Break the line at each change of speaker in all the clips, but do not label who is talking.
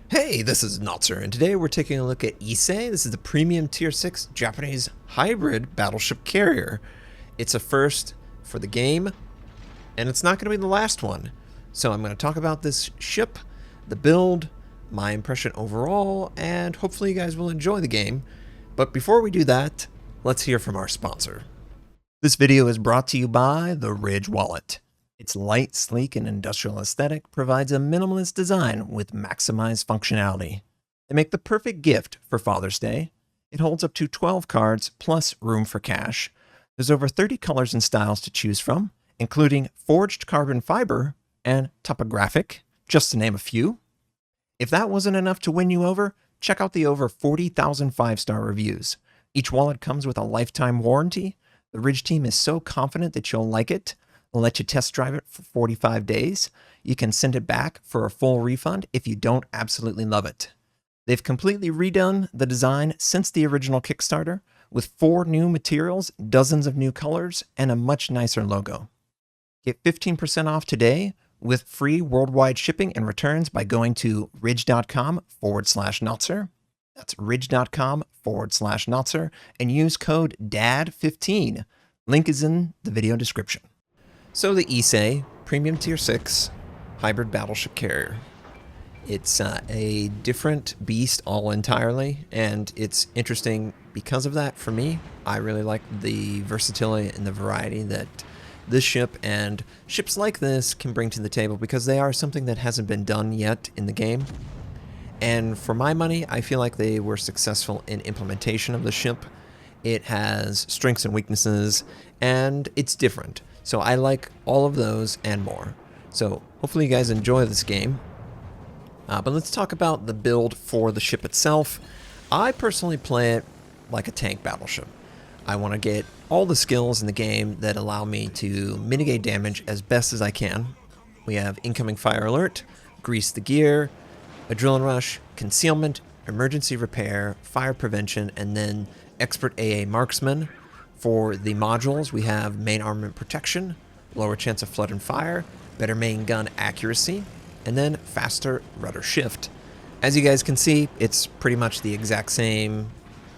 Hey, this is Notser, and today we're taking a look at Ise. This is the premium tier 6 Japanese hybrid battleship carrier. It's a first for the game, and it's not going to be the last one. So I'm going to talk about this ship, the build, my impression overall, and hopefully you guys will enjoy the game. But before we do that, let's hear from our sponsor. This video is brought to you by the Ridge Wallet. Its light, sleek, and industrial aesthetic provides a minimalist design with maximized functionality. They make the perfect gift for Father's Day. It holds up to 12 cards plus room for cash. There's over 30 colors and styles to choose from, including forged carbon fiber and topographic, just to name a few. If that wasn't enough to win you over, check out the over 40,000 5-star reviews. Each wallet comes with a lifetime warranty. The Ridge team is so confident that you'll like it. They'll let you test drive it for 45 days. You can send it back for a full refund if you don't absolutely love it. They've completely redone the design since the original Kickstarter, with 4 new materials, dozens of new colors, and a much nicer logo. Get 15% off today with free worldwide shipping and returns by going to ridge.com/Notser. That's ridge.com/Notser, and use code DAD15. Link is in the video description. So the Ise Premium Tier 6 Hybrid Battleship Carrier. It's a different beast all entirely, and it's interesting because of that for me. I really like the versatility and the variety that this ship and ships like this can bring to the table, because they are something that hasn't been done yet in the game. And for my money, I feel like they were successful in implementation of the ship. It has strengths and weaknesses, and it's different. So I like all of those and more. So hopefully you guys enjoy this game. But let's talk about the build for the ship itself. I personally play it like a tank battleship. I want to get all the skills in the game that allow me to mitigate damage as best as I can. We have incoming fire alert, grease the gear, adrenaline rush, concealment, emergency repair, fire prevention, and then expert AA marksman. For the modules, we have main armament protection, lower chance of flood and fire, better main gun accuracy, and then faster rudder shift. As you guys can see, it's pretty much the exact same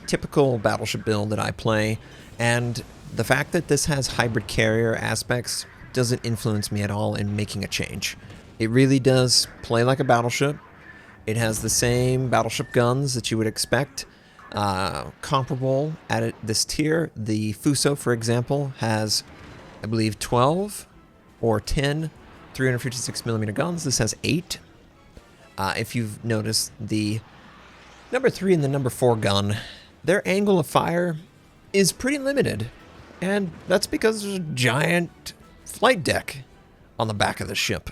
typical battleship build that I play, and the fact that this has hybrid carrier aspects doesn't influence me at all in making a change. It really does play like a battleship. It has the same battleship guns that you would expect. Comparable at this tier. The Fuso, for example, has, I believe, 12 or 10 356mm guns. This has 8. If you've noticed, the number 3 and the number 4 gun, their angle of fire is pretty limited, and that's because there's a giant flight deck on the back of the ship.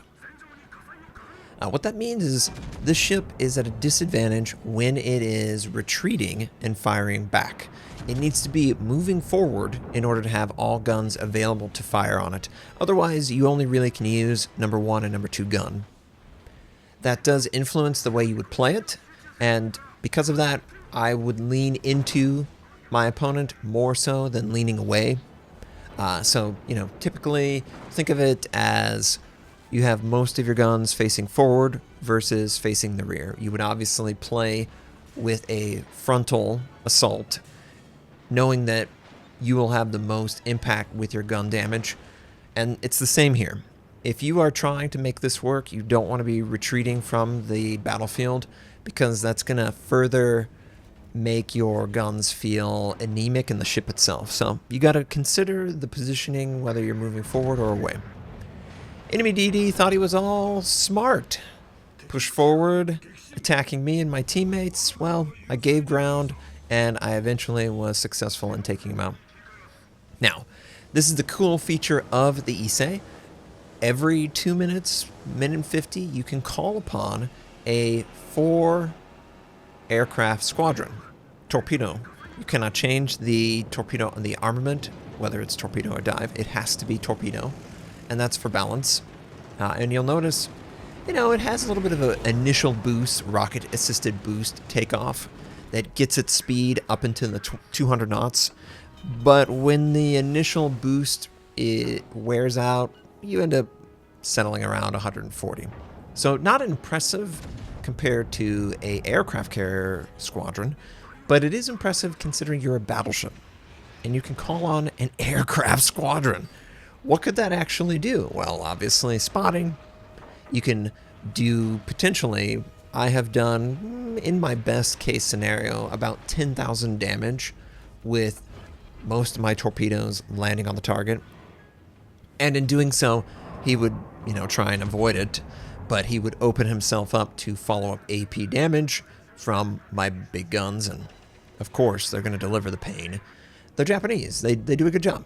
What that means is this ship is at a disadvantage when it is retreating and firing back. It needs to be moving forward in order to have all guns available to fire on it. Otherwise, you only really can use number 1 and number 2 gun. That does influence the way you would play it, and because of that, I would lean into my opponent more so than leaning away. So, typically think of it as you have most of your guns facing forward versus facing the rear. You would obviously play with a frontal assault, knowing that you will have the most impact with your gun damage. And it's the same here. If you are trying to make this work, you don't want to be retreating from the battlefield, because that's going to further make your guns feel anemic in the ship itself. So you got to consider the positioning, whether you're moving forward or away. Enemy DD thought he was all smart. Pushed forward, attacking me and my teammates. Well, I gave ground, and I eventually was successful in taking him out. Now, this is the cool feature of the Ise. Every 2 minutes, minute and 50, you can call upon a 4-aircraft squadron. Torpedo. You cannot change the torpedo on the armament, whether it's torpedo or dive. It has to be torpedo, and that's for balance. And you'll notice, it has a little bit of an initial boost, rocket-assisted boost takeoff that gets its speed up into the 200 knots. But when the initial boost wears out, you end up settling around 140. So not impressive compared to a aircraft carrier squadron, but it is impressive considering you're a battleship and you can call on an aircraft squadron. What could that actually do? Well, obviously spotting. You can do potentially, I have done in my best case scenario about 10,000 damage with most of my torpedoes landing on the target. And in doing so, he would, try and avoid it, but he would open himself up to follow-up AP damage from my big guns, and of course, they're going to deliver the pain. They're Japanese. They do a good job.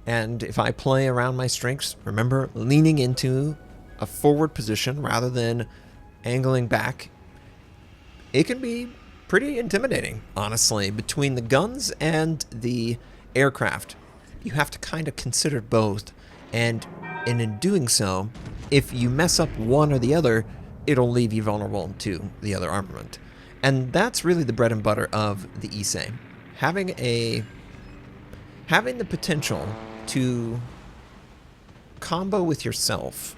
And if I play around my strengths, remember, leaning into a forward position rather than angling back, it can be pretty intimidating, honestly. Between the guns and the aircraft, you have to kind of consider both, and in doing so, if you mess up one or the other, it'll leave you vulnerable to the other armament. And that's really the bread and butter of the Ise. Having the potential to combo with yourself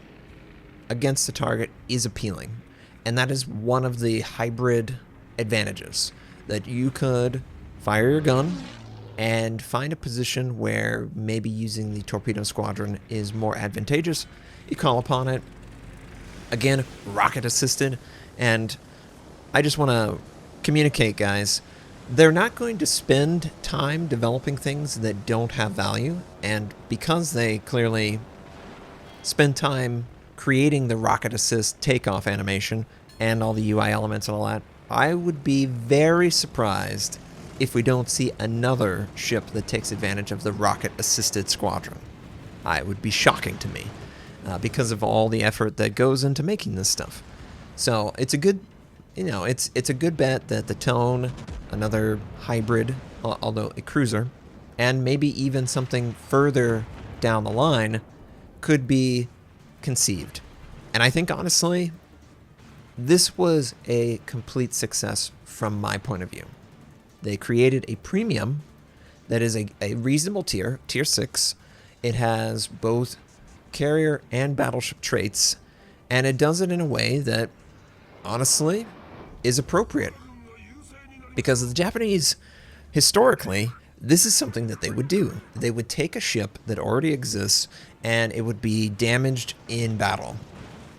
against the target is appealing. And that is one of the hybrid advantages, that you could fire your gun and find a position where maybe using the torpedo squadron is more advantageous. You call upon it, again, rocket assisted, and I just want to communicate, guys, they're not going to spend time developing things that don't have value, and because they clearly spend time creating the rocket assist takeoff animation and all the UI elements and all that, I would be very surprised if we don't see another ship that takes advantage of the rocket-assisted squadron. It would be shocking to me because of all the effort that goes into making this stuff. So it's a good, it's a good bet that the Tone, another hybrid, although a cruiser, and maybe even something further down the line could be conceived. And I think, honestly, this was a complete success from my point of view. They created a premium that is a reasonable tier, tier 6. It has both carrier and battleship traits, and it does it in a way that, honestly, is appropriate. Because the Japanese, historically, this is something that they would do. They would take a ship that already exists, and it would be damaged in battle,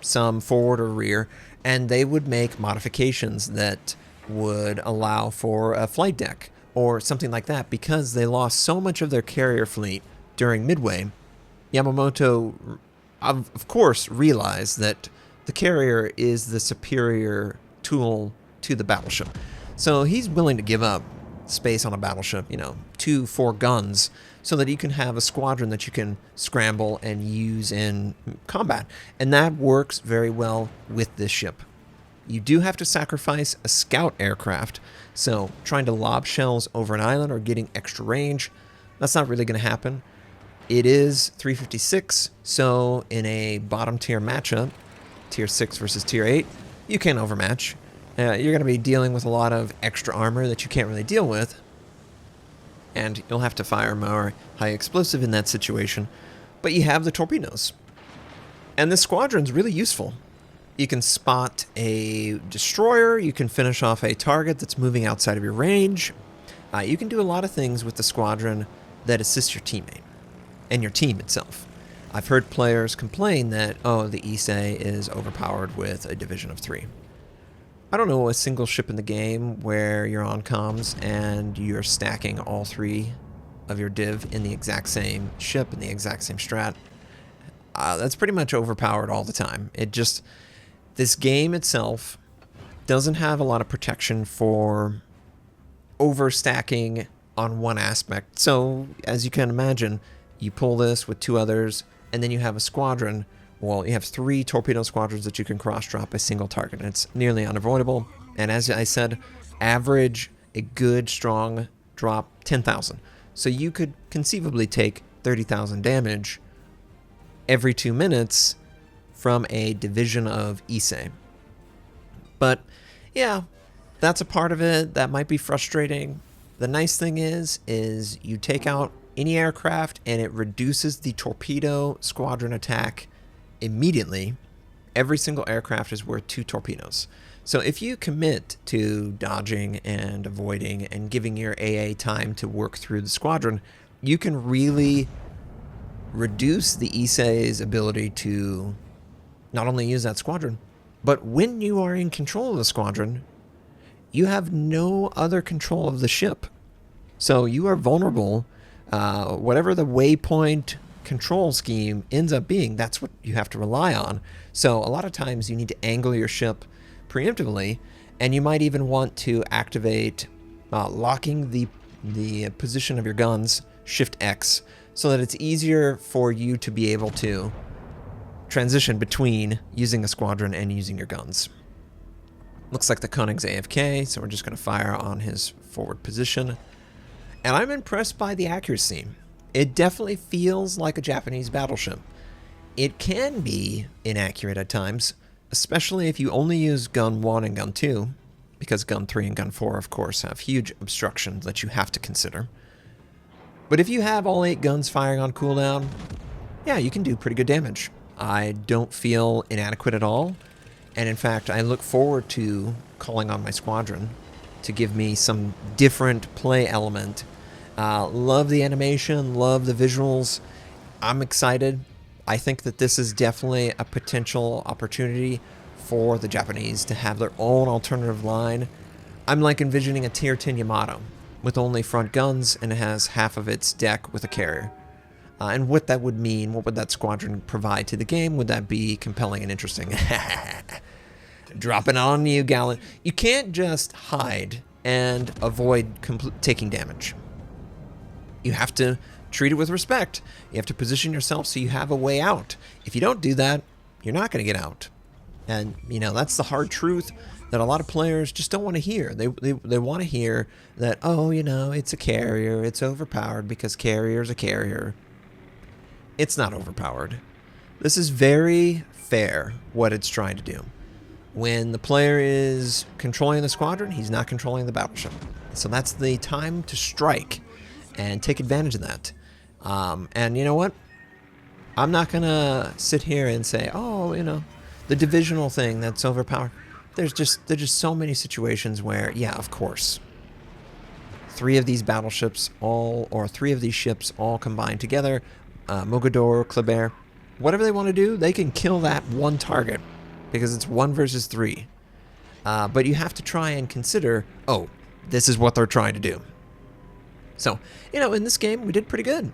some forward or rear, and they would make modifications that would allow for a flight deck or something like that. Because they lost so much of their carrier fleet during Midway, Yamamoto, of course, realized that the carrier is the superior tool to the battleship. So he's willing to give up space on a battleship, 2-4 guns, so that you can have a squadron that you can scramble and use in combat. And that works very well with this ship. You do have to sacrifice a scout aircraft, so trying to lob shells over an island or getting extra range, that's not really going to happen. It is 356, so in a bottom tier matchup, tier 6 versus tier 8, you can't overmatch. You're going to be dealing with a lot of extra armor that you can't really deal with, and you'll have to fire more high explosive in that situation, but you have the torpedoes. And this squadron's really useful. You can spot a destroyer, you can finish off a target that's moving outside of your range. You can do a lot of things with the squadron that assist your teammate and your team itself. I've heard players complain that, the Ise is overpowered with a division of 3. I don't know a single ship in the game where you're on comms and you're stacking all 3 of your div in the exact same ship, in the exact same strat. That's pretty much overpowered all the time. This game itself doesn't have a lot of protection for overstacking on one aspect. So, as you can imagine, you pull this with 2 others, and then you have a squadron. Well, you have 3 torpedo squadrons that you can cross-drop a single target, and it's nearly unavoidable. And as I said, average a good, strong drop 10,000. So you could conceivably take 30,000 damage every 2 minutes from a division of Ise. But yeah, that's a part of it. That might be frustrating. The nice thing is you take out any aircraft and it reduces the torpedo squadron attack immediately. Every single aircraft is worth 2 torpedoes. So if you commit to dodging and avoiding and giving your AA time to work through the squadron, you can really reduce the Ise's ability to not only use that squadron, but when you are in control of the squadron, you have no other control of the ship. So you are vulnerable. Whatever the waypoint control scheme ends up being, that's what you have to rely on. So a lot of times you need to angle your ship preemptively, and you might even want to activate locking the position of your guns, Shift X, so that it's easier for you to be able to transition between using a squadron and using your guns. Looks like the Koenig's AFK, so we're just going to fire on his forward position. And I'm impressed by the accuracy. It definitely feels like a Japanese battleship. It can be inaccurate at times, especially if you only use gun 1 and gun 2, because gun 3 and gun 4, of course, have huge obstructions that you have to consider. But if you have all 8 guns firing on cooldown, yeah, you can do pretty good damage. I don't feel inadequate at all, and in fact, I look forward to calling on my squadron to give me some different play element. Love the animation, love the visuals. I'm excited. I think that this is definitely a potential opportunity for the Japanese to have their own alternative line. I'm like envisioning a Tier 10 Yamato with only front guns, and it has half of its deck with a carrier. And what that would mean, what would that squadron provide to the game? Would that be compelling and interesting? Dropping on you, Gallant. You can't just hide and avoid taking damage. You have to treat it with respect. You have to position yourself so you have a way out. If you don't do that, you're not going to get out. And, you know, that's the hard truth that a lot of players just don't want to hear. They want to hear that, oh, you know, it's a carrier, it's overpowered because carrier's a carrier. It's not overpowered. This is very fair, what it's trying to do. When the player is controlling the squadron, he's not controlling the battleship. So that's the time to strike and take advantage of that. And you know what? I'm not going to sit here and say, oh, you know, the divisional thing that's overpowered. There's just so many situations where, yeah, of course, 3 of these battleships or 3 of these ships all combined together, Mogador, Kleber, whatever they want to do, they can kill that one target because it's 1 versus 3. But you have to try and consider, oh, this is what they're trying to do. So, you know, in this game, we did pretty good.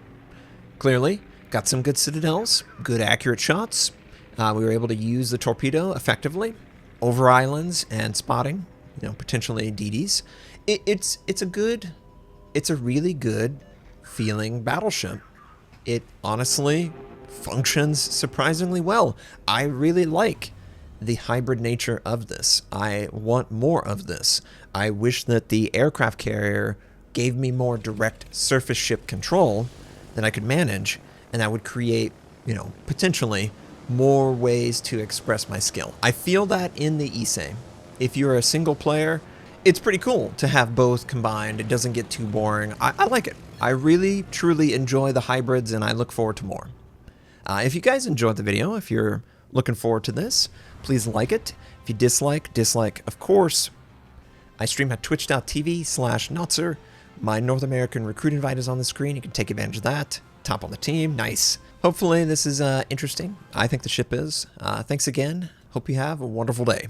Clearly, got some good citadels, good accurate shots. We were able to use the torpedo effectively over islands and spotting, you know, potentially DDs. It's a really good feeling battleship. It honestly functions surprisingly well. I really like the hybrid nature of this. I want more of this. I wish that the aircraft carrier gave me more direct surface ship control that I could manage, and that would create, you know, potentially more ways to express my skill. I feel that in the Ise. If you're a single player, it's pretty cool to have both combined. It doesn't get too boring. I like it. I really, truly enjoy the hybrids, and I look forward to more. If you guys enjoyed the video, if you're looking forward to this, please like it. If you dislike, of course. I stream at twitch.tv/Notser. My North American recruit invite is on the screen. You can take advantage of that. Top on the team. Nice. Hopefully this is interesting. I think the ship is. Thanks again. Hope you have a wonderful day.